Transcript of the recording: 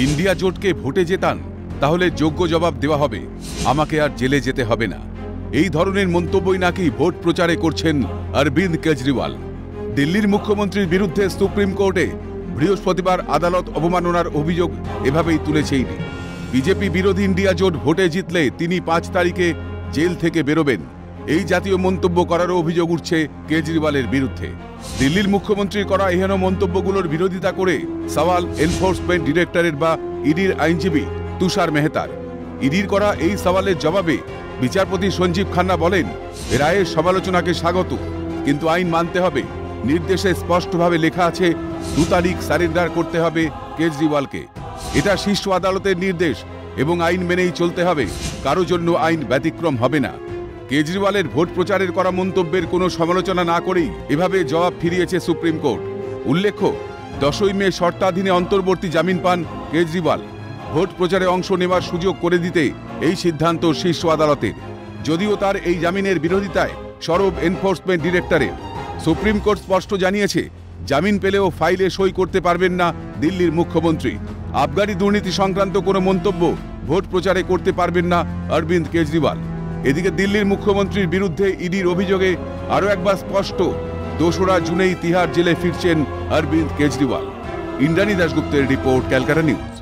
India জোটকে ভোটে জেতান, তাহলে যোগ্য জবাব দেওয়া হবে, আমাকে আর জেলে যেতে হবে না। এই ধরনের মন্তব্যই নাকি ভোট প্রচারে করছেন অরবিন্দ কেজরিওয়াল। দিল্লির মুখ্যমন্ত্রীর বিরুদ্ধে সুপ্রিম কোর্টে বৃহস্পতিবার আদালত অবমাননার অভিযোগ এভাবেই তুলেছেই। বিজেপি বিরোধী ইন্ডিয়া জোট ভোটে জিতলে তিনি 5 তারিখে জেল থেকে বেরোবেন, এই জাতীয় মন্তব্য করারও অভিযোগ উঠছে কেজরিওয়ালের বিরুদ্ধে। দিল্লির মুখ্যমন্ত্রীর করা এহেন মন্তব্যগুলোর বিরোধিতা করে সওয়াল এনফোর্সমেন্ট ডিরেক্টরেট বা ইডির আইনজীবী তুষার মেহতার। ইডির করা এই সওয়ালের জবাবে বিচারপতি সঞ্জীব খান্না বলেন, রায়ের সমালোচনাকে স্বাগত, কিন্তু আইন মানতে হবে। নির্দেশে স্পষ্টভাবে লেখা আছে 2 তারিখ সারেন্ডার করতে হবে কেজরিওয়ালকে। এটা শীর্ষ আদালতের নির্দেশ এবং আইন মেনেই চলতে হবে, কারো জন্য আইন ব্যতিক্রম হবে না। কেজরিওয়ালের ভোট প্রচারের করা মন্তব্যের কোনো সমালোচনা না করেই এভাবে জবাব ফিরিয়েছে সুপ্রিম কোর্ট। উল্লেখ্য, 10ই মে শর্তাধীনে অন্তর্বর্তী জামিন পান কেজরিওয়াল। ভোট প্রচারে অংশ নেওয়ার সুযোগ করে দিতে এই সিদ্ধান্ত শীর্ষ আদালতের, যদিও তার এই জামিনের বিরোধিতায় সরব এনফোর্সমেন্ট ডিরেক্টরেট। সুপ্রিম কোর্ট স্পষ্ট জানিয়েছে, জামিন পেলেও ফাইলে সই করতে পারবেন না দিল্লির মুখ্যমন্ত্রী। আবগারি দুর্নীতি সংক্রান্ত কোনো মন্তব্য ভোট প্রচারে করতে পারবেন না অরবিন্দ কেজরিওয়াল। এদিকে দিল্লির মুখ্যমন্ত্রীর বিরুদ্ধে ইডির অভিযোগে আরও একবার স্পষ্ট, 2রা জুনেই তিহার জেলে ফিরছেন অরবিন্দ কেজরিওয়াল। ইন্দ্রাণী দাশগুপ্তের রিপোর্ট, ক্যালকাটা নিউজ।